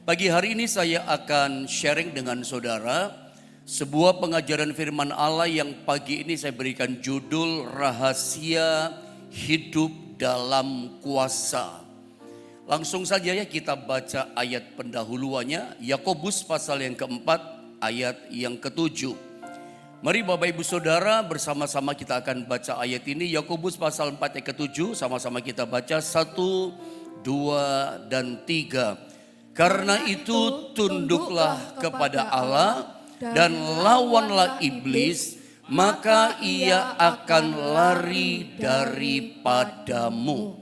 Pagi hari ini saya akan sharing dengan saudara sebuah pengajaran firman Allah yang pagi ini saya berikan judul Rahasia Hidup Dalam Kuasa. Langsung saja ya kita baca ayat pendahuluannya, Yakobus pasal yang keempat ayat yang ketujuh. Mari Bapak Ibu Saudara bersama-sama kita akan baca ayat ini, Yakobus pasal 4 ayat ke-7, sama-sama kita baca 1, 2, dan 3. Karena itu tunduklah kepada Allah dan lawanlah iblis, maka ia akan lari daripadamu.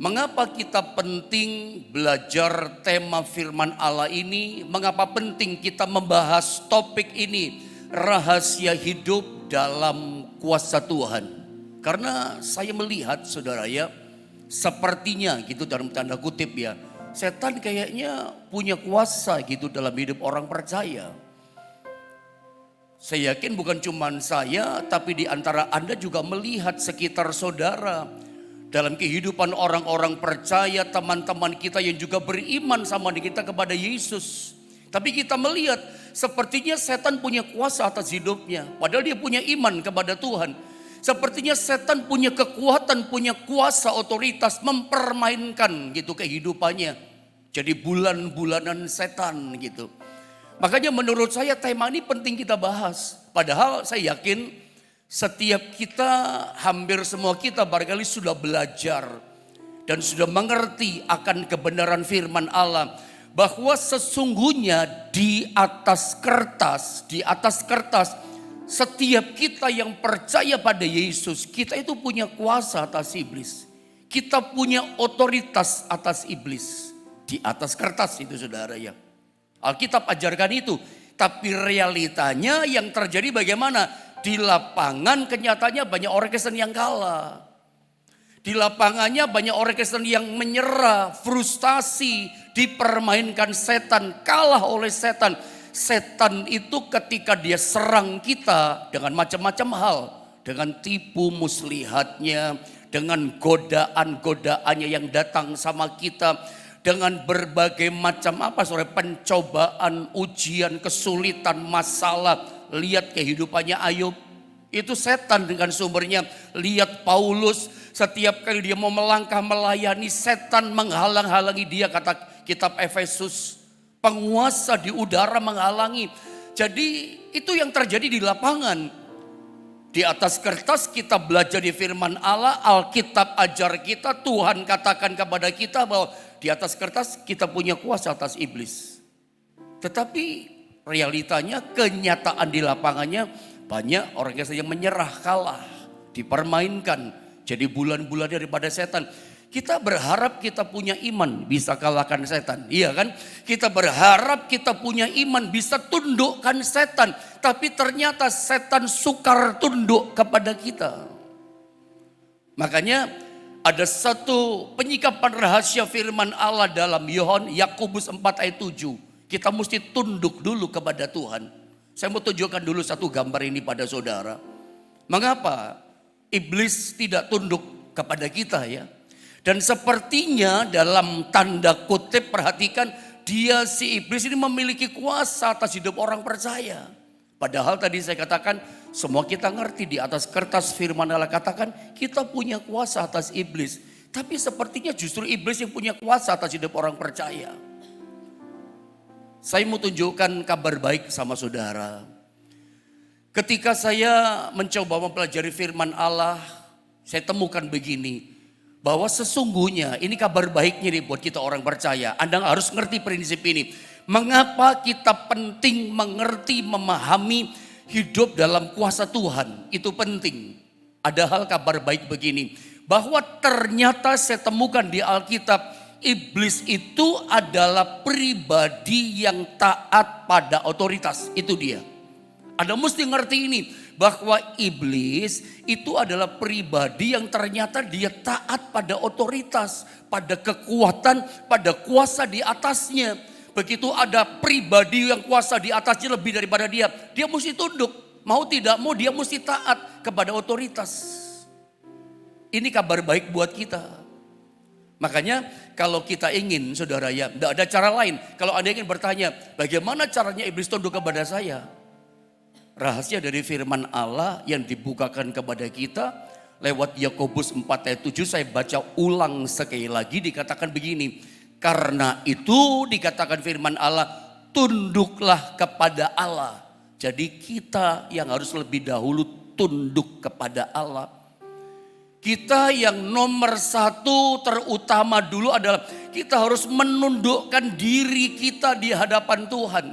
Mengapa kita penting belajar tema firman Allah ini? Mengapa penting kita membahas topik ini? Rahasia hidup dalam kuasa Tuhan. Karena saya melihat saudara ya, sepertinya gitu dalam tanda kutip ya, setan kayaknya punya kuasa gitu dalam hidup orang percaya. Saya yakin bukan cuma saya, tapi di antara Anda juga melihat sekitar saudara. Dalam kehidupan orang-orang percaya, teman-teman kita yang juga beriman sama kita kepada Yesus. Tapi kita melihat sepertinya setan punya kuasa atas hidupnya. Padahal dia punya iman kepada Tuhan. Sepertinya setan punya kekuatan, punya kuasa, otoritas mempermainkan gitu kehidupannya. Jadi bulan-bulanan setan gitu. Makanya menurut saya tema ini penting kita bahas. Padahal saya yakin setiap kita, hampir semua kita barangkali sudah belajar dan sudah mengerti akan kebenaran firman Allah. Bahwa sesungguhnya di atas kertas, setiap kita yang percaya pada Yesus, kita itu punya kuasa atas iblis. Kita punya otoritas atas iblis. Di atas kertas itu saudara ya. Alkitab ajarkan itu. Tapi realitanya yang terjadi bagaimana? Di lapangan kenyataannya banyak orang Kristen yang kalah. Di lapangannya banyak orang Kristen yang menyerah, frustasi, dipermainkan setan, kalah oleh setan. Setan itu ketika dia serang kita dengan macam-macam hal. Dengan tipu muslihatnya, dengan godaan-godaannya yang datang sama kita. Dengan berbagai macam pencobaan, ujian, kesulitan, masalah. Lihat kehidupannya Ayub. Itu setan dengan sumbernya. Lihat Paulus, setiap kali dia mau melangkah melayani, setan menghalang-halangi dia, kata kitab Efesus. Penguasa di udara menghalangi. Jadi itu yang terjadi di lapangan. Di atas kertas kita belajar di firman Allah, Alkitab ajar kita, Tuhan katakan kepada kita bahwa di atas kertas kita punya kuasa atas iblis. Tetapi realitanya, kenyataan di lapangannya banyak orang yang menyerah, kalah, dipermainkan. Jadi bulan-bulan daripada setan. Kita berharap kita punya iman bisa kalahkan setan. Iya kan? Kita berharap kita punya iman bisa tundukkan setan. Tapi ternyata setan sukar tunduk kepada kita. Makanya ada satu penyikapan rahasia firman Allah dalam Yakobus 4 ayat 7. Kita mesti tunduk dulu kepada Tuhan. Saya mau tunjukkan dulu satu gambar ini pada saudara. Mengapa iblis tidak tunduk kepada kita ya? Dan sepertinya dalam tanda kutip, perhatikan, dia si iblis ini memiliki kuasa atas hidup orang percaya. Padahal tadi saya katakan semua kita ngerti di atas kertas firman Allah katakan kita punya kuasa atas iblis. Tapi sepertinya justru iblis yang punya kuasa atas hidup orang percaya. Saya mau tunjukkan kabar baik sama saudara. Ketika saya mencoba mempelajari firman Allah, saya temukan begini. Bahwa sesungguhnya ini kabar baiknya nih buat kita orang percaya. Anda harus ngerti prinsip ini. Mengapa kita penting mengerti, memahami hidup dalam kuasa Tuhan. Itu penting. Ada hal kabar baik begini. Bahwa ternyata saya temukan di Alkitab. Iblis itu adalah pribadi yang taat pada otoritas. Itu dia. Anda mesti ngerti ini. Bahwa iblis itu adalah pribadi yang ternyata dia taat pada otoritas. Pada kekuatan, pada kuasa di atasnya. Begitu ada pribadi yang kuasa di atasnya lebih daripada dia. Dia mesti tunduk. Mau tidak mau dia mesti taat kepada otoritas. Ini kabar baik buat kita. Makanya kalau kita ingin, saudara ya, tidak ada cara lain. Kalau Anda ingin bertanya, bagaimana caranya iblis tunduk kepada saya? Rahasia dari firman Allah yang dibukakan kepada kita lewat Yakobus 4 ayat 7, saya baca ulang sekali lagi, dikatakan begini. Karena itu dikatakan firman Allah, tunduklah kepada Allah. Jadi kita yang harus lebih dahulu tunduk kepada Allah. Kita yang nomor satu terutama dulu adalah kita harus menundukkan diri kita di hadapan Tuhan.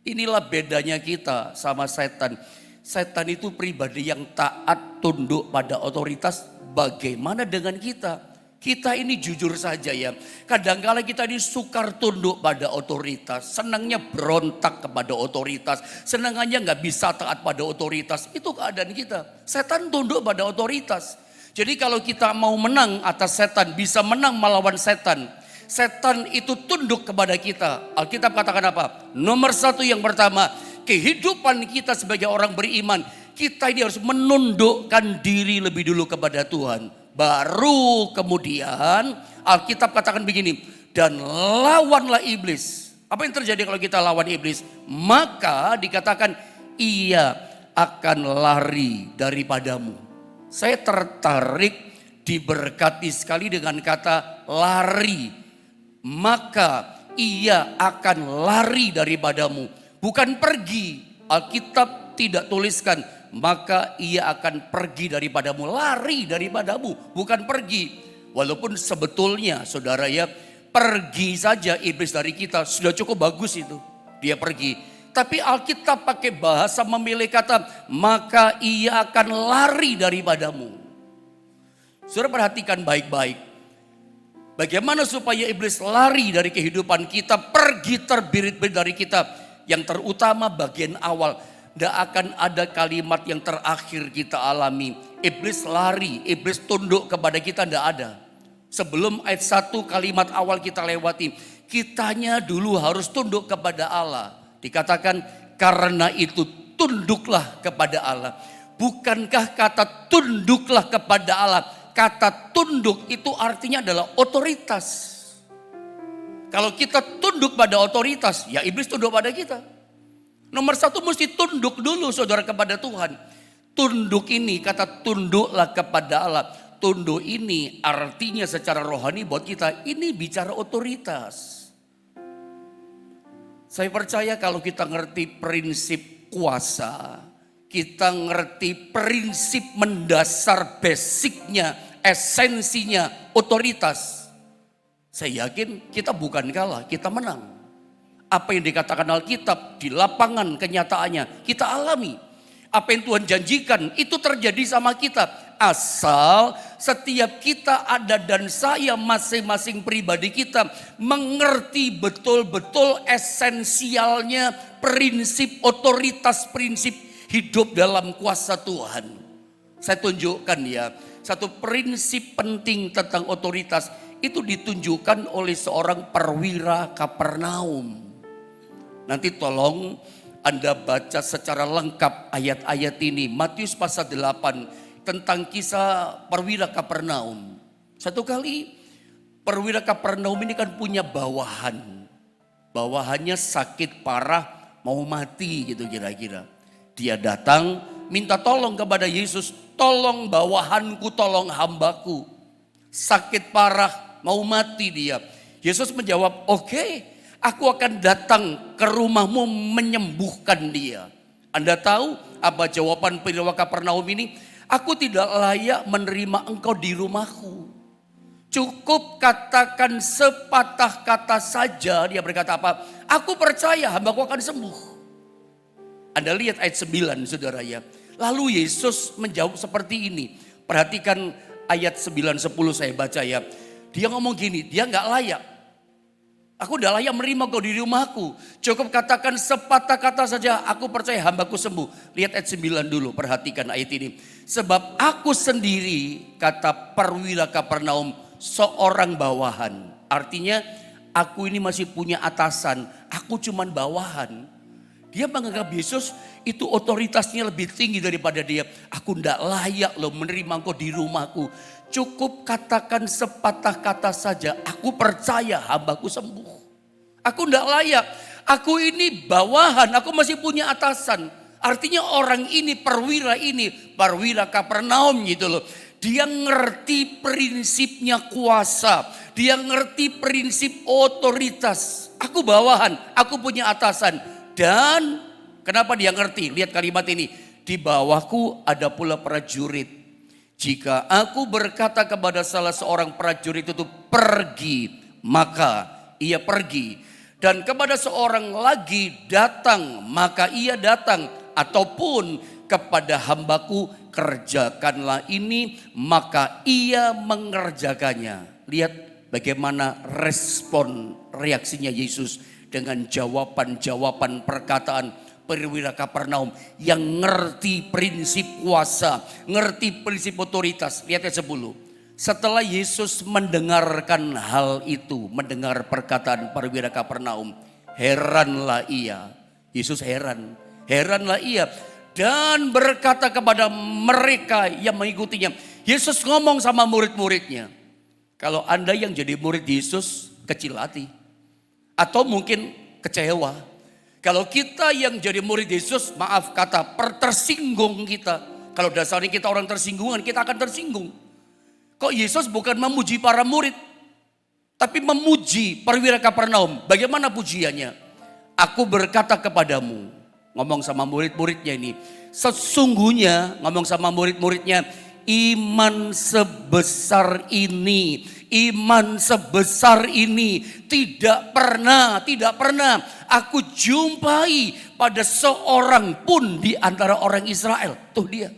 Inilah bedanya kita sama setan. Setan itu pribadi yang taat tunduk pada otoritas. Bagaimana dengan kita? Kita ini jujur saja ya. Kadangkala kita ini sukar tunduk pada otoritas. Senangnya berontak kepada otoritas. Senangnya nggak bisa taat pada otoritas. Itu keadaan kita. Setan tunduk pada otoritas. Jadi kalau kita mau menang atas setan, bisa menang melawan setan. Setan itu tunduk kepada kita. Alkitab katakan apa? Nomor satu yang pertama, kehidupan kita sebagai orang beriman, kita ini harus menundukkan diri lebih dulu kepada Tuhan. Baru kemudian Alkitab katakan begini, dan lawanlah iblis. Apa yang terjadi kalau kita lawan iblis? Maka dikatakan ia akan lari daripadamu. Saya tertarik, diberkati sekali dengan kata lari. Maka ia akan lari daripadamu. Bukan pergi. Alkitab tidak tuliskan maka ia akan pergi daripadamu. Lari daripadamu, bukan pergi. Walaupun sebetulnya saudara ya, pergi saja iblis dari kita sudah cukup bagus itu. Dia pergi. Tapi Alkitab pakai bahasa memilih kata maka ia akan lari daripadamu. Saudara perhatikan baik-baik. Bagaimana supaya iblis lari dari kehidupan kita, pergi terbirit-birit dari kita. Yang terutama bagian awal, tidak akan ada kalimat yang terakhir kita alami. Iblis lari, iblis tunduk kepada kita, tidak ada. Sebelum ayat 1 kalimat awal kita lewati, kitanya dulu harus tunduk kepada Allah. Dikatakan karena itu tunduklah kepada Allah. Bukankah kata tunduklah kepada Allah, kata tunduk itu artinya adalah otoritas. Kalau kita tunduk pada otoritas, ya iblis tunduk pada kita. Nomor satu mesti tunduk dulu saudara kepada Tuhan. Tunduk ini, kata tunduklah kepada Allah. Tunduk ini artinya secara rohani buat kita, ini bicara otoritas. Saya percaya kalau kita ngerti prinsip kuasa, kita ngerti prinsip mendasar basicnya, esensinya otoritas. Saya yakin kita bukan kalah, kita menang. Apa yang dikatakan Alkitab di lapangan kenyataannya kita alami. Apa yang Tuhan janjikan itu terjadi sama kita. Asal setiap kita ada dan saya masing-masing pribadi kita mengerti betul-betul esensialnya prinsip otoritas, prinsip hidup dalam kuasa Tuhan. Saya tunjukkan ya, satu prinsip penting tentang otoritas itu ditunjukkan oleh seorang perwira Kapernaum. Nanti tolong Anda baca secara lengkap ayat-ayat ini. Matius pasal 8 tentang kisah perwira Kapernaum. Satu kali perwira Kapernaum ini kan punya bawahan. Bawahannya sakit parah, mau mati gitu kira-kira. Dia datang minta tolong kepada Yesus. Tolong bawahanku, tolong hambaku. Sakit parah, mau mati dia. Yesus menjawab, oke, aku akan datang ke rumahmu menyembuhkan dia. Anda tahu apa jawaban perwira Kapernaum ini? Aku tidak layak menerima engkau di rumahku. Cukup katakan sepatah kata saja. Dia berkata apa? Aku percaya hambaku akan sembuh. Anda lihat ayat 9 saudara ya. Lalu Yesus menjawab seperti ini. Perhatikan ayat 9-10 saya baca ya. Dia ngomong gini, dia gak layak. Aku udah layak menerima kau di rumahku. Cukup katakan sepatah kata saja, aku percaya hambaku sembuh. Lihat ayat 9 dulu, perhatikan ayat ini. Sebab aku sendiri, kata perwira Kapernaum, seorang bawahan. Artinya aku ini masih punya atasan, aku cuman bawahan. Dia menganggap Yesus itu otoritasnya lebih tinggi daripada dia. Aku tidak layak loh menerima engkau di rumahku. Cukup katakan sepatah kata saja. Aku percaya hambaku sembuh. Aku tidak layak. Aku ini bawahan. Aku masih punya atasan. Artinya orang ini, perwira Kapernaum gitu loh. Dia ngerti prinsipnya kuasa. Dia ngerti prinsip otoritas. Aku bawahan, aku punya atasan. Dan kenapa dia ngerti? Lihat kalimat ini. Di bawahku ada pula prajurit. Jika aku berkata kepada salah seorang prajurit itu pergi, maka ia pergi. Dan kepada seorang lagi datang, maka ia datang. Ataupun kepada hambaku kerjakanlah ini, maka ia mengerjakannya. Lihat bagaimana respon reaksinya Yesus dengan jawaban-jawaban perkataan perwira Kapernaum yang ngerti prinsip kuasa, ngerti prinsip otoritas. Lihat ayat 10. Setelah Yesus mendengarkan hal itu, mendengar perkataan perwira Kapernaum, heranlah ia. Yesus heranlah ia dan berkata kepada mereka yang mengikutinya. Yesus ngomong sama murid-muridnya. Kalau Anda yang jadi murid Yesus kecil hati atau mungkin kecewa. Kalau kita yang jadi murid Yesus, maaf kata, tersinggung kita. Kalau dasarnya kita orang tersinggungan, kita akan tersinggung. Kok Yesus bukan memuji para murid, tapi memuji perwira Kapernaum? Bagaimana pujiannya? Aku berkata kepadamu, ngomong sama murid-muridnya ini, sesungguhnya ngomong sama murid-muridnya, iman sebesar ini tidak pernah aku jumpai pada seorang pun di antara orang Israel. Tuh dia.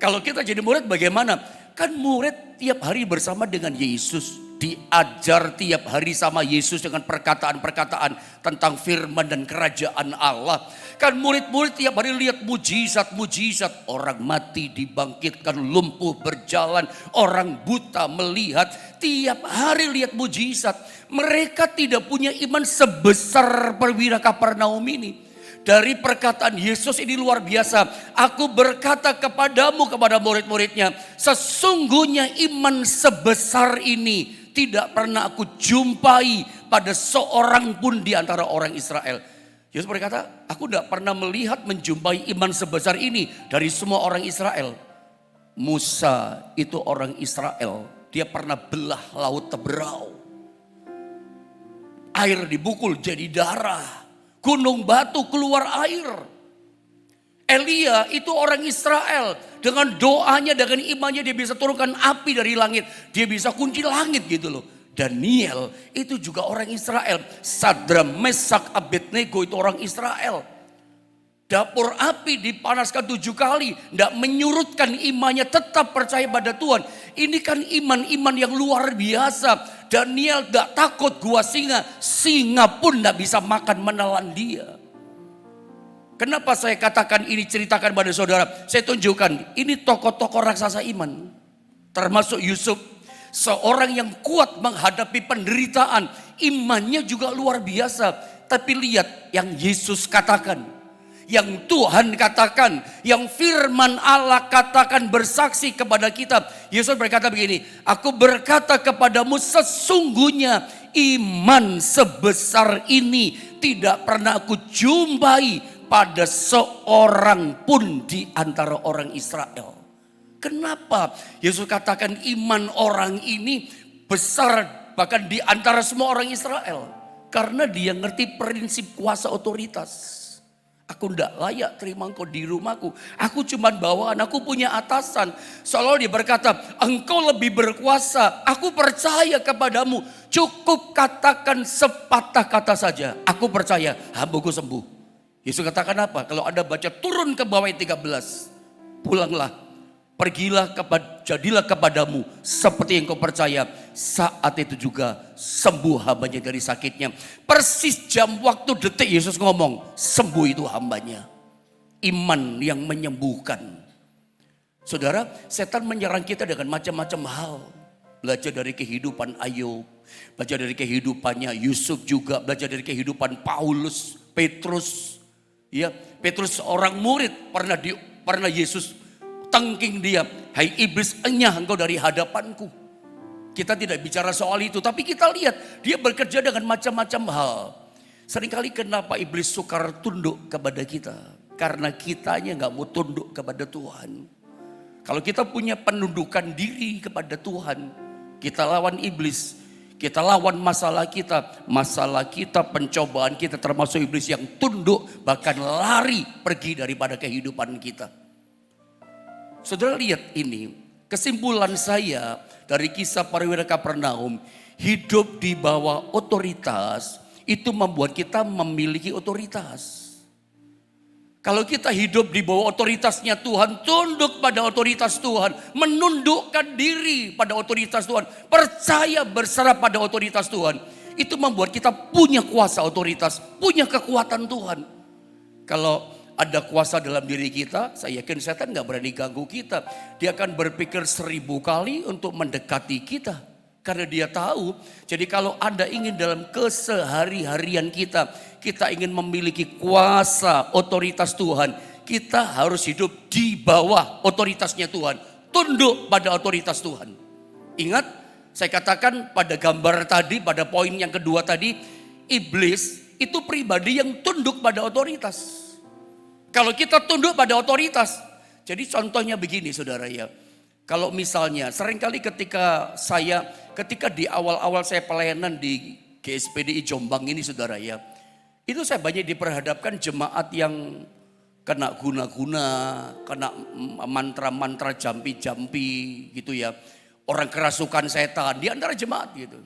Kalau kita jadi murid bagaimana? Kan murid tiap hari bersama dengan Yesus. Diajar tiap hari sama Yesus dengan perkataan-perkataan tentang firman dan kerajaan Allah. Kan murid-murid tiap hari lihat mujizat-mujizat. Orang mati dibangkitkan, lumpuh berjalan, orang buta melihat. Tiap hari lihat mujizat. Mereka tidak punya iman sebesar perwira Kapernaum ini. Dari perkataan Yesus ini luar biasa. Aku berkata kepadamu, kepada murid-muridnya, sesungguhnya iman sebesar ini tidak pernah aku jumpai pada seorang pun di antara orang Israel. Yesus berkata, aku tidak pernah melihat menjumpai iman sebesar ini dari semua orang Israel. Musa itu orang Israel. Dia pernah belah laut Teberau. Air dibukul jadi darah. Gunung batu keluar air. Elia itu orang Israel. Dengan doanya, dengan imannya dia bisa turunkan api dari langit. Dia bisa kunci langit gitu loh. Daniel itu juga orang Israel. Sadra, Mesak, Abednego itu orang Israel. Dapur api dipanaskan 7 kali. Tidak menyurutkan imannya, tetap percaya pada Tuhan. Ini kan iman-iman yang luar biasa. Daniel tidak takut gua singa. Singa pun tidak bisa makan menelan dia. Kenapa saya katakan ini, ceritakan pada saudara? Saya tunjukkan, ini tokoh-tokoh raksasa iman. Termasuk Yusuf. Seorang yang kuat menghadapi penderitaan. Imannya juga luar biasa. Tapi lihat yang Yesus katakan. Yang Tuhan katakan. Yang firman Allah katakan, bersaksi kepada kita. Yesus berkata begini. Aku berkata kepadamu, sesungguhnya iman sebesar ini tidak pernah aku jumpai pada seorang pun di antara orang Israel. Kenapa Yesus katakan iman orang ini besar bahkan di antara semua orang Israel? Karena dia ngerti prinsip kuasa otoritas. Aku tidak layak terima engkau di rumahku. Aku cuma bawaan, aku punya atasan. Seolah dia berkata, engkau lebih berkuasa. Aku percaya kepadamu. Cukup katakan sepatah kata saja. Aku percaya, hambaku sembuh. Yesus katakan apa? Kalau Anda baca turun ke bawah ayat 13. Pulanglah, jadilah kepadamu seperti yang kau percaya. Saat itu juga sembuh hambanya dari sakitnya. Persis jam waktu detik Yesus ngomong, sembuh itu hambanya. Iman yang menyembuhkan. Saudara, setan menyerang kita dengan macam-macam hal. Belajar dari kehidupan Ayub, belajar dari kehidupannya Yusuf juga, belajar dari kehidupan Paulus, Petrus, ya, Petrus seorang murid pernah Yesus tengking dia, "Hai iblis, enyah engkau dari hadapanku." Kita tidak bicara soal itu, tapi kita lihat dia bekerja dengan macam-macam hal. Seringkali kenapa iblis sukar tunduk kepada kita? Karena kitanya nggak mau tunduk kepada Tuhan. Kalau kita punya penundukan diri kepada Tuhan, kita lawan iblis, kita lawan masalah kita, pencobaan kita, termasuk iblis yang tunduk, bahkan lari pergi daripada kehidupan kita. Saudara lihat ini, kesimpulan saya dari kisah perwira Kapernaum, hidup di bawah otoritas itu membuat kita memiliki otoritas. Kalau kita hidup di bawah otoritasnya Tuhan, tunduk pada otoritas Tuhan, menundukkan diri pada otoritas Tuhan, percaya berserah pada otoritas Tuhan, itu membuat kita punya kuasa otoritas, punya kekuatan Tuhan. Kalau ada kuasa dalam diri kita, saya yakin setan gak berani ganggu kita. Dia akan berpikir 1000 kali untuk mendekati kita. Karena dia tahu, jadi kalau Anda ingin dalam kesehari-harian kita ingin memiliki kuasa otoritas Tuhan, kita harus hidup di bawah otoritasnya Tuhan. Tunduk pada otoritas Tuhan. Ingat, saya katakan pada gambar tadi, pada poin yang kedua tadi, iblis itu pribadi yang tunduk pada otoritas. Kalau kita tunduk pada otoritas, jadi contohnya begini saudara ya. Kalau misalnya seringkali ketika di awal-awal saya pelayanan di GSPDI Jombang ini saudara ya. Itu saya banyak diperhadapkan jemaat yang kena guna-guna, kena mantra-mantra jampi-jampi gitu ya. Orang kerasukan setan di antara jemaat gitu.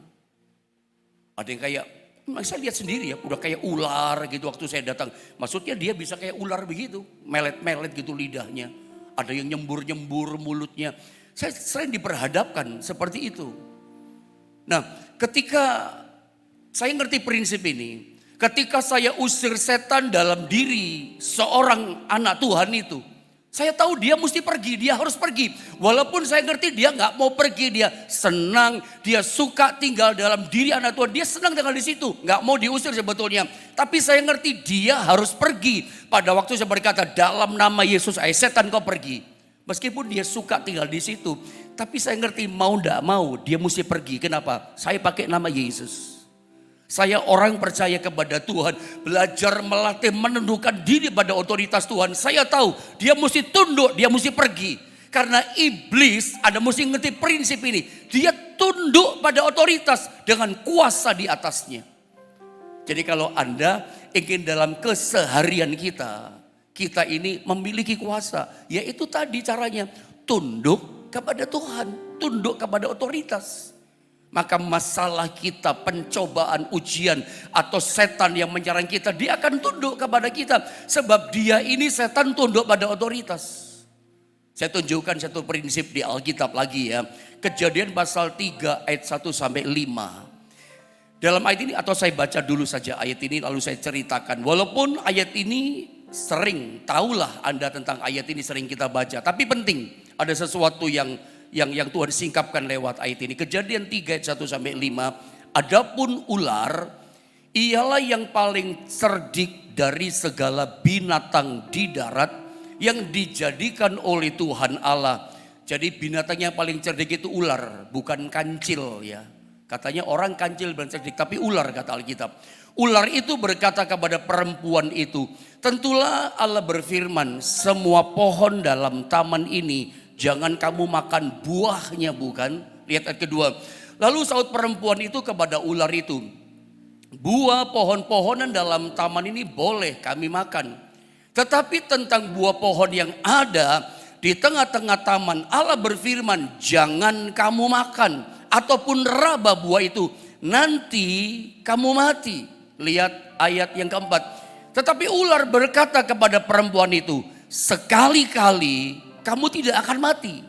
Ada yang kayak, saya lihat sendiri ya, udah kayak ular gitu waktu saya datang. Maksudnya dia bisa kayak ular begitu, melet-melet gitu lidahnya. Ada yang nyembur-nyembur mulutnya. Saya sering diperhadapkan seperti itu. Nah, ketika saya ngerti prinsip ini, ketika saya usir setan dalam diri seorang anak Tuhan itu, saya tahu dia mesti pergi, dia harus pergi. Walaupun saya ngerti dia nggak mau pergi, dia senang, dia suka tinggal dalam diri anak Tuhan, dia senang tinggal di situ, nggak mau diusir sebetulnya. Tapi saya ngerti dia harus pergi. Pada waktu saya berkata, dalam nama Yesus, setan kau pergi. Meskipun dia suka tinggal di situ, tapi saya ngerti mau nggak mau dia mesti pergi. Kenapa? Saya pakai nama Yesus. Saya orang percaya kepada Tuhan, belajar melatih menundukkan diri pada otoritas Tuhan. Saya tahu dia mesti tunduk, dia mesti pergi. Karena iblis ada mesti ngerti prinsip ini. Dia tunduk pada otoritas dengan kuasa di atasnya. Jadi kalau Anda ingin dalam keseharian kita ini memiliki kuasa. Yaitu tadi caranya, tunduk kepada Tuhan, tunduk kepada otoritas. Maka masalah kita, pencobaan, ujian atau setan yang menyerang kita, dia akan tunduk kepada kita. Sebab dia ini setan tunduk pada otoritas. Saya tunjukkan satu prinsip di Alkitab lagi ya. Kejadian pasal 3 ayat 1 sampai 5. Dalam ayat ini, atau saya baca dulu saja ayat ini lalu saya ceritakan. Walaupun ayat ini sering, tahulah Anda tentang ayat ini sering kita baca. Tapi penting, ada sesuatu yang Tuhan singkapkan lewat ayat ini. Kejadian 3 ayat 1 sampai 5. Adapun ular, ialah yang paling cerdik dari segala binatang di darat yang dijadikan oleh Tuhan Allah. Jadi binatang yang paling cerdik itu ular, bukan kancil ya. Katanya orang kancil dan cerdik, tapi ular kata Alkitab. Ular itu berkata kepada perempuan itu, tentulah Allah berfirman, semua pohon dalam taman ini jangan kamu makan buahnya, bukan? Lihat ayat kedua. Lalu saut perempuan itu kepada ular itu, buah pohon-pohonan dalam taman ini boleh kami makan. Tetapi tentang buah pohon yang ada di tengah-tengah taman, Allah berfirman, jangan kamu makan ataupun raba buah itu, nanti kamu mati. Lihat ayat yang keempat. Tetapi ular berkata kepada perempuan itu, sekali-kali kamu tidak akan mati.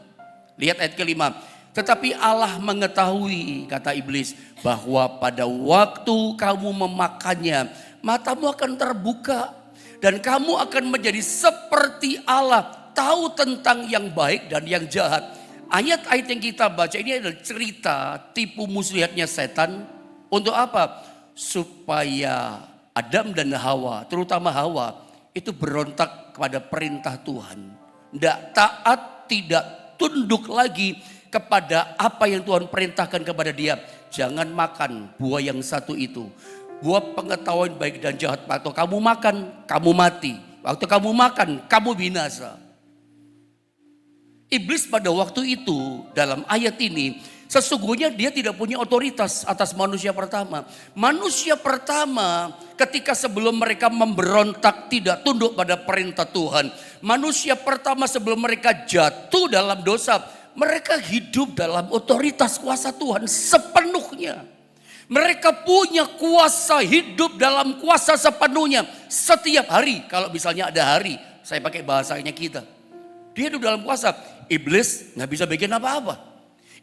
Lihat ayat kelima. Tetapi Allah mengetahui, kata iblis, bahwa pada waktu kamu memakannya, matamu akan terbuka. Dan kamu akan menjadi seperti Allah, tahu tentang yang baik dan yang jahat. Ayat-ayat yang kita baca ini adalah cerita tipu muslihatnya setan. Untuk apa? Supaya Adam dan Hawa, terutama Hawa, itu berontak kepada perintah Tuhan. Tidak taat, tidak tunduk lagi kepada apa yang Tuhan perintahkan kepada dia. Jangan makan buah yang satu itu. Buah pengetahuan baik dan jahat. Waktu kamu makan, kamu mati. Waktu kamu makan, kamu binasa. Iblis pada waktu itu dalam ayat ini sesungguhnya dia tidak punya otoritas atas manusia pertama. Manusia pertama ketika sebelum mereka memberontak tidak tunduk pada perintah Tuhan. Manusia pertama sebelum mereka jatuh dalam dosa, mereka hidup dalam otoritas kuasa Tuhan sepenuhnya. Mereka punya kuasa, hidup dalam kuasa sepenuhnya setiap hari. Kalau misalnya ada hari, saya pakai bahasanya kita. Dia hidup dalam kuasa. Iblis nggak bisa bikin apa-apa.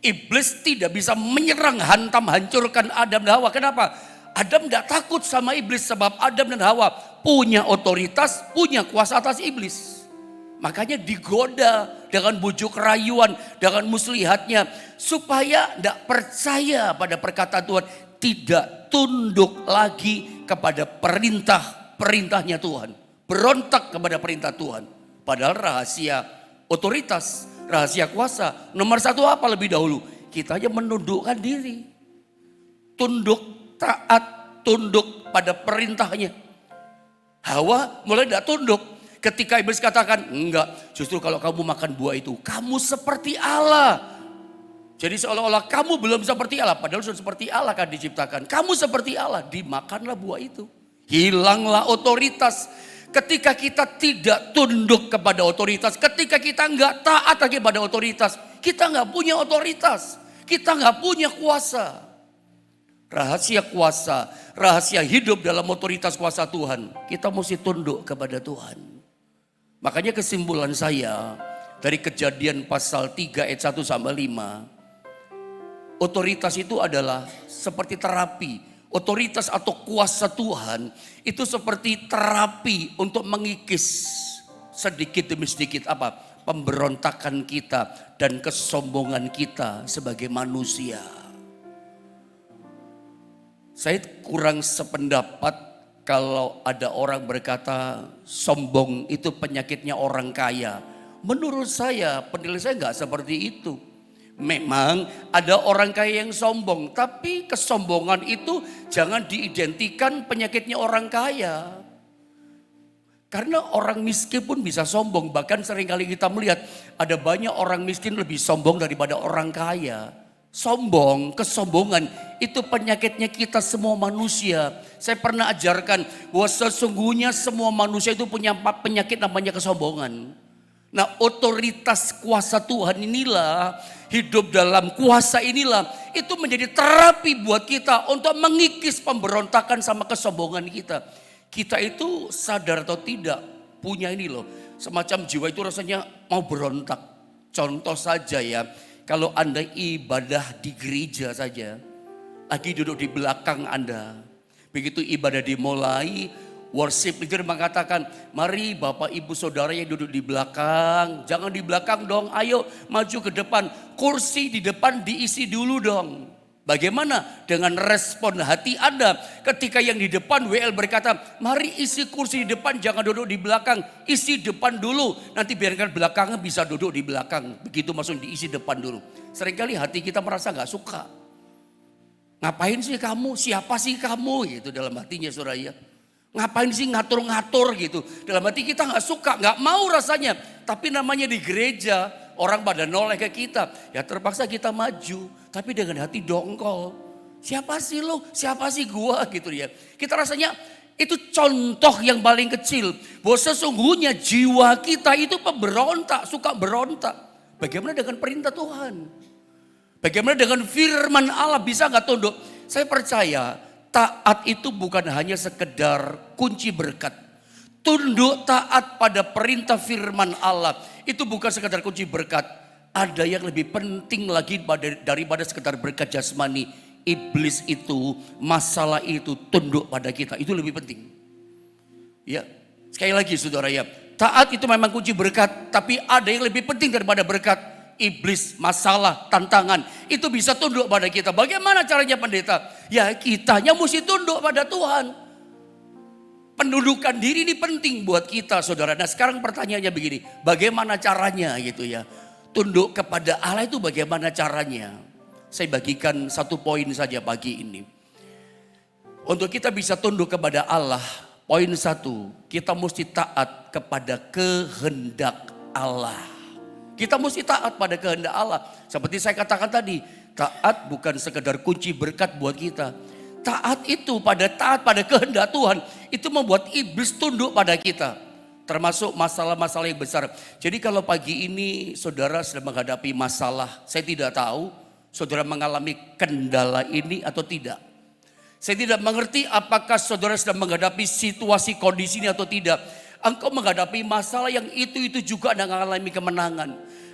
Iblis tidak bisa menyerang, hantam, hancurkan Adam dan Hawa. Kenapa? Adam tidak takut sama iblis sebab Adam dan Hawa punya otoritas, punya kuasa atas iblis. Makanya digoda dengan bujuk rayuan, dengan muslihatnya. Supaya tidak percaya pada perkataan Tuhan. Tidak tunduk lagi kepada perintahnya Tuhan. Berontak kepada perintah Tuhan. Padahal rahasia otoritas, rahasia kuasa. Nomor satu apa lebih dahulu? Kita aja menundukkan diri. Tunduk, taat, tunduk pada perintahnya. Hawa mulai tidak tunduk. Ketika iblis katakan, enggak, justru kalau kamu makan buah itu, kamu seperti Allah. Jadi seolah-olah kamu belum seperti Allah, padahal sudah seperti Allah kan diciptakan. Kamu seperti Allah, dimakanlah buah itu. Hilanglah otoritas. Ketika kita tidak tunduk kepada otoritas, ketika kita enggak taat lagi pada otoritas, kita enggak punya otoritas, kita enggak punya kuasa. Rahasia kuasa, rahasia hidup dalam otoritas kuasa Tuhan, kita mesti tunduk kepada Tuhan. Makanya kesimpulan saya dari Kejadian pasal 3 ayat 1 sampai 5, otoritas itu adalah seperti terapi. Otoritas atau kuasa Tuhan itu seperti terapi untuk mengikis sedikit demi sedikit apa? Pemberontakan kita dan kesombongan kita sebagai manusia. Saya kurang sependapat kalau ada orang berkata sombong itu penyakitnya orang kaya. Menurut saya, penilaian saya enggak seperti itu. Memang ada orang kaya yang sombong, tapi kesombongan itu jangan diidentikan penyakitnya orang kaya. Karena orang miskin pun bisa sombong, bahkan seringkali kita melihat ada banyak orang miskin lebih sombong daripada orang kaya. Sombong, kesombongan itu penyakitnya kita semua manusia. Saya pernah ajarkan bahwa sesungguhnya semua manusia itu punya penyakit namanya kesombongan. Nah, otoritas kuasa Tuhan inilah, hidup dalam kuasa inilah, itu menjadi terapi buat kita untuk mengikis pemberontakan sama kesombongan kita. Kita itu sadar atau tidak punya ini loh, semacam jiwa itu rasanya mau berontak. Contoh saja ya, kalau Anda ibadah di gereja saja, lagi duduk di belakang Anda. Begitu ibadah dimulai, worship leader mengatakan, mari Bapak Ibu Saudara yang duduk di belakang, jangan di belakang dong, ayo maju ke depan. Kursi di depan diisi dulu dong. Bagaimana dengan respon hati Anda ketika yang di depan WL berkata, mari isi kursi di depan, jangan duduk di belakang, isi depan dulu. Nanti biarkan belakangnya bisa duduk di belakang. Begitu maksudnya diisi depan dulu. Seringkali hati kita merasa gak suka. Ngapain sih kamu, siapa sih kamu gitu dalam hatinya Suraya. Ngapain sih ngatur-ngatur gitu. Dalam hati kita gak suka, gak mau rasanya. Tapi namanya di gereja, orang pada noleh ke kita. Ya terpaksa kita maju. Tapi dengan hati dongkol. Siapa sih lo? Siapa sih gua gitu ya. Kita rasanya itu contoh yang paling kecil. Bahwa sesungguhnya jiwa kita itu pemberontak, suka berontak. Bagaimana dengan perintah Tuhan? Bagaimana dengan firman Allah, bisa gak tunduk? Saya percaya taat itu bukan hanya sekedar kunci berkat. Tunduk taat pada perintah firman Allah itu bukan sekedar kunci berkat. Ada yang lebih penting lagi daripada sekedar berkat jasmani. Iblis itu, masalah itu tunduk pada kita. Itu lebih penting. Ya, sekali lagi saudara ya. Taat itu memang kunci berkat. Tapi ada yang lebih penting daripada berkat. Iblis, masalah, tantangan. Itu bisa tunduk pada kita. Bagaimana caranya pendeta? Ya kitanya mesti tunduk pada Tuhan. pendudukan diri ini penting buat kita saudara. Nah sekarang pertanyaannya begini, bagaimana caranya gitu ya. Tunduk kepada Allah itu bagaimana caranya? Saya bagikan satu poin saja pagi ini. Untuk kita bisa tunduk kepada Allah, poin satu, kita mesti taat kepada kehendak Allah. Kita mesti taat pada kehendak Allah. Seperti saya katakan tadi, taat bukan sekedar kunci berkat buat kita. Taat pada kehendak Tuhan, itu membuat iblis tunduk pada kita. Termasuk masalah-masalah yang besar. Jadi kalau pagi ini saudara sedang menghadapi masalah, saya tidak tahu saudara mengalami kendala ini atau tidak. Saya tidak mengerti apakah saudara sedang menghadapi situasi kondisi ini atau tidak. Engkau menghadapi masalah yang itu juga Anda mengalami kemenangan.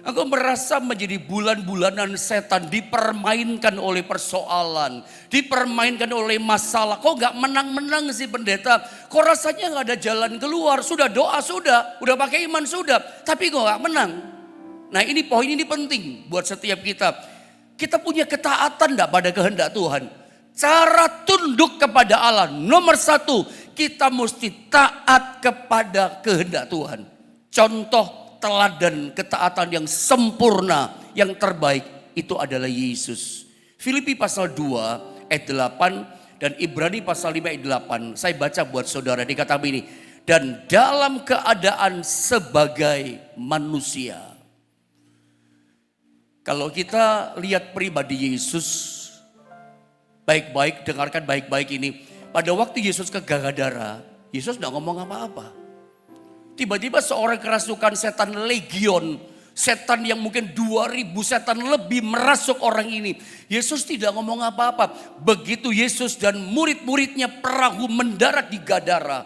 Engkau merasa menjadi bulan-bulanan setan, dipermainkan oleh persoalan, dipermainkan oleh masalah. Kok gak menang-menang sih pendeta? Kok rasanya gak ada jalan keluar? Sudah doa sudah, udah pakai iman sudah, tapi kok gak menang? Nah ini poin ini penting buat setiap kita. Kita punya ketaatan gak pada kehendak Tuhan? Cara tunduk kepada Allah, nomor satu, kita mesti taat kepada kehendak Tuhan. Contoh teladan ketaatan yang sempurna, yang terbaik itu adalah Yesus. Filipi pasal 2 ayat 8 dan Ibrani pasal 5 ayat 8. Saya baca buat saudara, dikata begini. Dan dalam keadaan sebagai manusia. Kalau kita lihat pribadi Yesus, baik-baik, dengarkan baik-baik ini. Pada waktu Yesus ke Gadara, Yesus tidak ngomong apa-apa. Tiba-tiba seorang kerasukan setan legion, setan yang mungkin 2000 setan lebih merasuk orang ini. Yesus tidak ngomong apa-apa. Begitu Yesus dan murid-muridnya perahu mendarat di Gadara,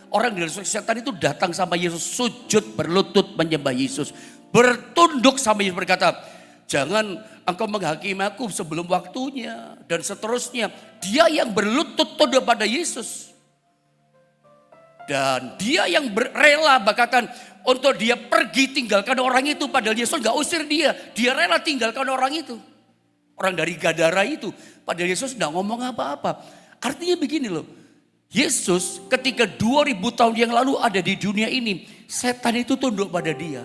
orang dirasuki setan itu datang sama Yesus, sujud berlutut menyembah Yesus. Bertunduk sama Yesus berkata, jangan engkau menghakimi aku sebelum waktunya. Dan seterusnya, dia yang berlutut tunduk pada Yesus. Dan dia yang rela bahkan untuk dia pergi tinggalkan orang itu. Padahal Yesus gak usir dia. Dia rela tinggalkan orang itu. Orang dari Gadara itu. Padahal Yesus gak ngomong apa-apa. Artinya begini loh. Yesus ketika 2000 tahun yang lalu ada di dunia ini. Setan itu tunduk pada dia.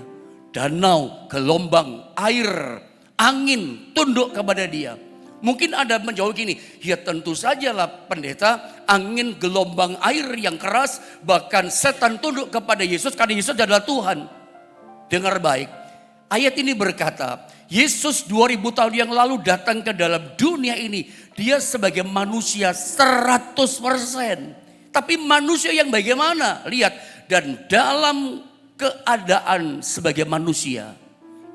Danau, gelombang, air, angin tunduk kepada dia. Mungkin Anda menjawab gini, ya tentu sajalah pendeta, angin, gelombang, air yang keras, bahkan setan tunduk kepada Yesus karena Yesus adalah Tuhan. Dengar baik, ayat ini berkata, Yesus 2000 tahun yang lalu datang ke dalam dunia ini, dia sebagai manusia 100%. Tapi manusia yang bagaimana? Lihat, dan dalam keadaan sebagai manusia,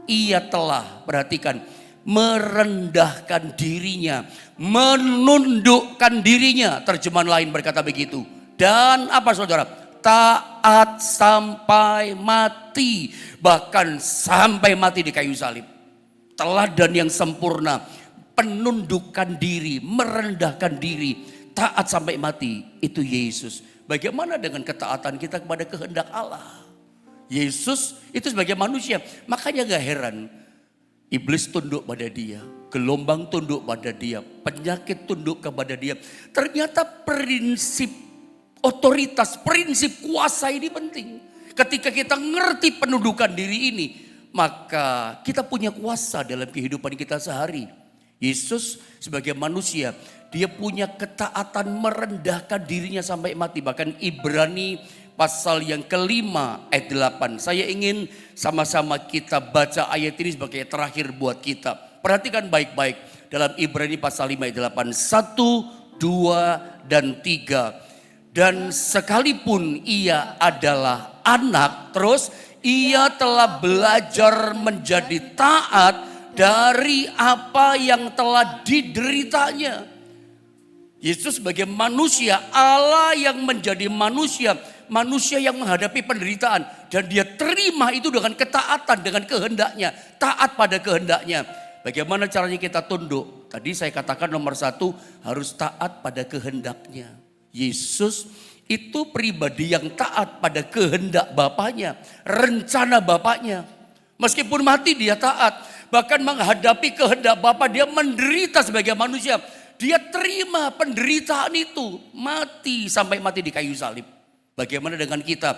ia telah, perhatikan, merendahkan dirinya, menundukkan dirinya. Terjemahan lain berkata begitu. Dan apa saudara? Taat sampai mati. Bahkan sampai mati di kayu salib. Teladan yang sempurna. Penundukan diri, merendahkan diri. Taat sampai mati. Itu Yesus. Bagaimana dengan ketaatan kita kepada kehendak Allah? Yesus itu sebagai manusia. Makanya gak heran. Iblis tunduk pada dia, gelombang tunduk pada dia, penyakit tunduk kepada dia. Ternyata prinsip otoritas, prinsip kuasa ini penting. Ketika kita ngerti penundukan diri ini, maka kita punya kuasa dalam kehidupan kita sehari. Yesus sebagai manusia, dia punya ketaatan merendahkan dirinya sampai mati. Bahkan Ibrani pasal yang kelima ayat 8. Saya ingin sama-sama kita baca ayat ini sebagai terakhir buat kita. Perhatikan baik-baik dalam Ibrani pasal 5 ayat 8. 1, 2, dan 3. Dan sekalipun ia adalah anak, terus ia telah belajar menjadi taat dari apa yang telah dideritanya. Yesus sebagai manusia, Allah yang menjadi manusia. Manusia yang menghadapi penderitaan. Dan dia terima itu dengan ketaatan, dengan kehendaknya. Taat pada kehendaknya. Bagaimana caranya kita tunduk? Tadi saya katakan nomor satu, harus taat pada kehendaknya. Yesus itu pribadi yang taat pada kehendak Bapaknya. Rencana Bapaknya. Meskipun mati dia taat. Bahkan menghadapi kehendak Bapa, dia menderita sebagai manusia. Dia terima penderitaan itu. Mati sampai mati di kayu salib. Bagaimana dengan kita?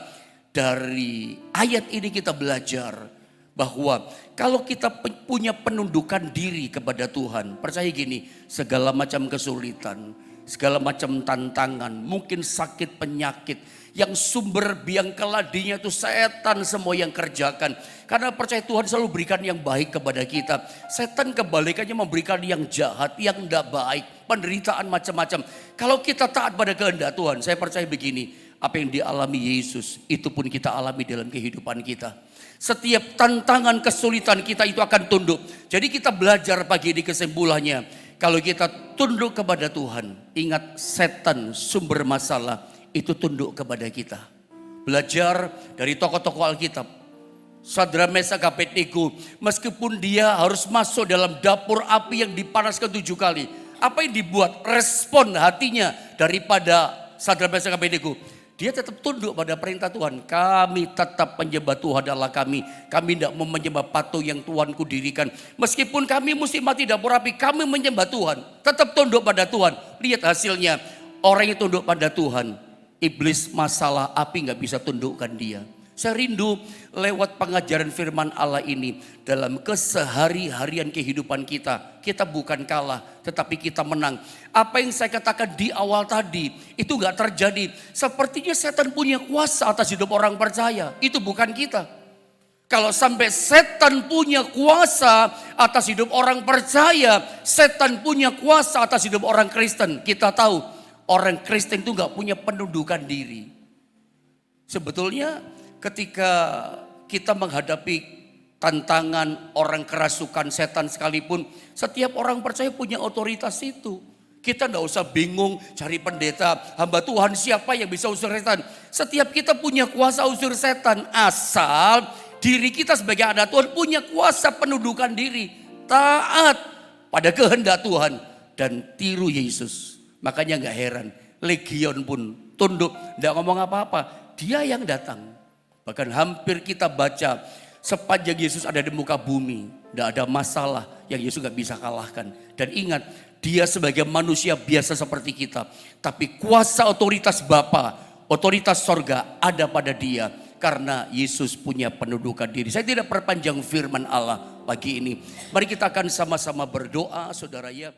Dari ayat ini kita belajar bahwa kalau kita punya penundukan diri kepada Tuhan. Percaya gini, segala macam kesulitan, segala macam tantangan, mungkin sakit penyakit, yang sumber biang keladinya itu setan semua yang kerjakan. Karena percaya Tuhan selalu berikan yang baik kepada kita. Setan kebalikannya memberikan yang jahat, yang tidak baik, penderitaan macam-macam. Kalau kita taat pada kehendak Tuhan, saya percaya begini, apa yang dialami Yesus itu pun kita alami dalam kehidupan kita. Setiap tantangan kesulitan kita itu akan tunduk. Jadi kita belajar pagi ini kesimpulannya, kalau kita tunduk kepada Tuhan, ingat setan sumber masalah itu tunduk kepada kita. Belajar dari tokoh-tokoh Alkitab. Sadrak, Mesak, Abednego, meskipun dia harus masuk dalam dapur api yang dipanaskan 7 kali. Apa yang dibuat respon hatinya daripada Sadrak, Mesak, Abednego? Dia tetap tunduk pada perintah Tuhan. Kami tetap menyembah Tuhan Allah kami. Kami tidak mau menyembah patung yang Tuhanku dirikan. Meskipun kami mesti mati dapur api, kami menyembah Tuhan. Tetap tunduk pada Tuhan. Lihat hasilnya. Orang yang tunduk pada Tuhan, iblis masalah api gak bisa tundukkan dia. Saya rindu lewat pengajaran firman Allah ini dalam kesehari-harian kehidupan kita. Kita bukan kalah tetapi kita menang. Apa yang saya katakan di awal tadi itu gak terjadi. Sepertinya setan punya kuasa atas hidup orang percaya. Itu bukan kita. Kalau sampai setan punya kuasa atas hidup orang percaya, setan punya kuasa atas hidup orang Kristen. Kita tahu orang Kristen itu gak punya penundukan diri. Sebetulnya ketika kita menghadapi tantangan orang kerasukan setan sekalipun, setiap orang percaya punya otoritas itu. Kita gak usah bingung cari pendeta, hamba Tuhan siapa yang bisa usir setan. Setiap kita punya kuasa usir setan, asal diri kita sebagai anak Tuhan punya kuasa penundukan diri. Taat pada kehendak Tuhan dan tiru Yesus. Makanya gak heran, legion pun tunduk, gak ngomong apa-apa. Dia yang datang. Bahkan hampir kita baca sepanjang Yesus ada di muka bumi, tidak ada masalah yang Yesus gak bisa kalahkan. Dan ingat, dia sebagai manusia biasa seperti kita. Tapi kuasa otoritas Bapa, otoritas sorga ada pada dia. Karena Yesus punya penundukan diri. Saya tidak perpanjang firman Allah pagi ini. Mari kita akan sama-sama berdoa saudara ya.